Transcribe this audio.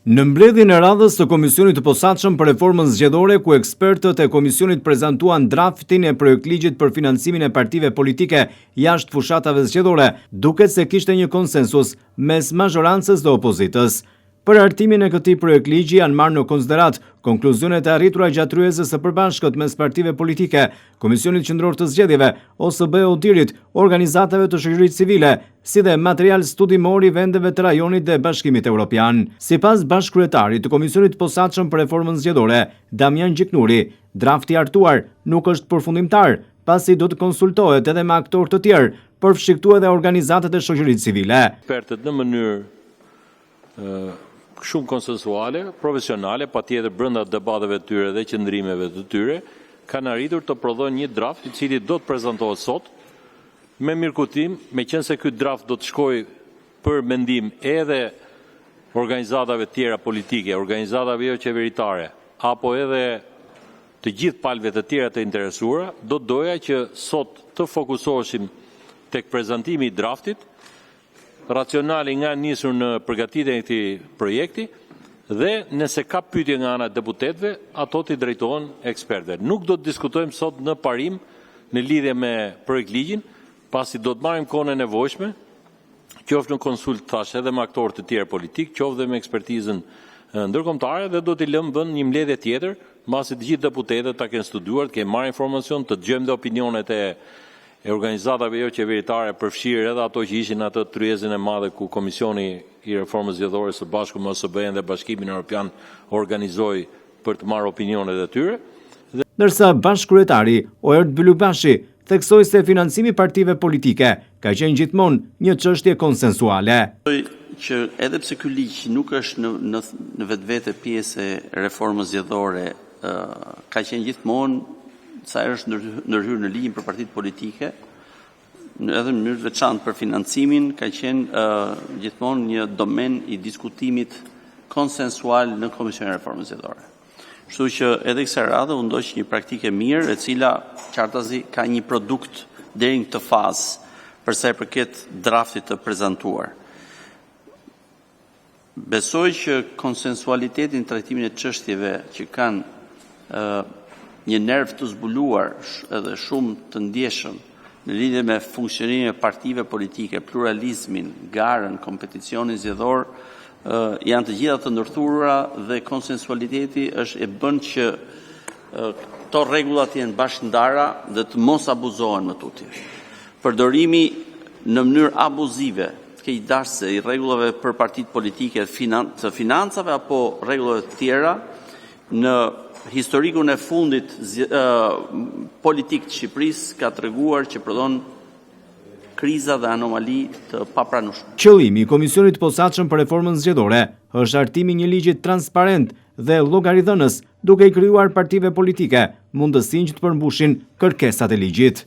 Në mbledhjen e radhës të Komisionit të Posaçëm për Reformën Zgjedhore, ku ekspertët e komisionit prezantuan draftin e projektligjit për financimin e partive politike jashtë fushatave zgjedhore, duket se kishte një konsensus mes mazhorancës dhe opozitës. Për hartimin e këtij projektligji janë marrë në konsiderat konkluzionet e arritura gjatë ryezës së përbashkët mes partive politike, Komisionit Qendror të Zgjedhjeve, OSBE-Odirit, organizatave të shoqërisë civile, si dhe material studimor i vendeve të rajonit dhe Bashkimit Evropian. Sipas bashkëkryetarit të Komisionit të Posaçëm për Reformën Zgjedhore, Damian Gjiknuri, drafti i hartuar nuk është përfundimtar, pasi do të konsultohet edhe me aktorë të tjerë, përfshi këtu edhe organizatat e shoqërisë civile. Ekspertët në mënyrë shumë konsensuale, profesionale, patjetër brenda debateve të tyre dhe qëndrimeve të tyre, kanë arritur të prodhojnë një draft i cili do të prezantohet sot me mirëkuptim, meqense ky draft do të shkojë për mendim edhe organizatave tjera politike, organizatave jo qeveritare, apo edhe të gjithë palëve të tjera të interesuara, do doja që sot të fokusoheshim tek prezantimi i draftit, racionali nga nisur në përgatitjen e këtij projekti dhe nëse ka pyetje nga ana e deputetëve, ato t'i drejtohen ekspertëve. Nuk do të diskutojmë sot në parim në lidhje me projektligjin, pasi do të marrim kohën e nevojshme, qoftë në konsult thash edhe me aktorë të tjerë politik, qoftë dhe me ekspertizën ndërkombëtare dhe do t'i lëmë vend një mbledhje tjetër, mbasi të gjithë deputetët ta kenë studiuar, të kenë marrë informacion, të dëgjojmë dhe opinionet e organizatave jo qeveritare, përfshirë edhe ato që ishin atë tryezën e madhe ku Komisioni i Reformës Zgjedhore së bashku me OSBE-n dhe Bashkimin Evropian organizoi për të marrë opinionet e tyre. Ndërsa bashkëkryetari Oert Bylybashi theksoi se financimi i partive politike ka qenë gjithmonë një çështje konsensuale. Që edhe pse ky ligj nuk është në vetvete pjesë e reformës zgjedhore, ka qenë gjithmonë sa është ndërhyrë në ligjin për partitë politike, edhe në mënyrë të veçantë për financimin, ka qenë gjithmonë një domen i diskutimit konsensual në Komisionin e Reformës Zgjedhore. Kështu që edhe kësaj radhe u ndoq një praktike mirë, e cila qartazi ka një produkt deri në këtë fazë, për sa i përket draftit të prezantuar. Besoj që konsensualitetin në trajtimin e çështjeve që kanë një nerv të zbuluar edhe shumë të ndjeshëm në lidhje me funksionimin e partive politike, pluralizmin, garën, kompeticionin zgjedhor, janë të gjitha të ndërthurura dhe konsensualiteti është e bën që këto rregulla të jenë bashkëndara dhe të mos abuzohen më tutje. Përdorimi në mënyrë abuzive, keqdashse i rregullave për partitë politike të financave apo rregullave të tjera në historikun e fundit politik të Shqipërisë ka treguar që prodhon kriza dhe anomali të papranueshme. Qëllimi i Komisionit të Posaçëm për Reformën Zgjedhore është hartimi një ligji transparent dhe llogaridhënës, duke i krijuar partive politike mundësinë që të përmbushin kërkesat e ligjit.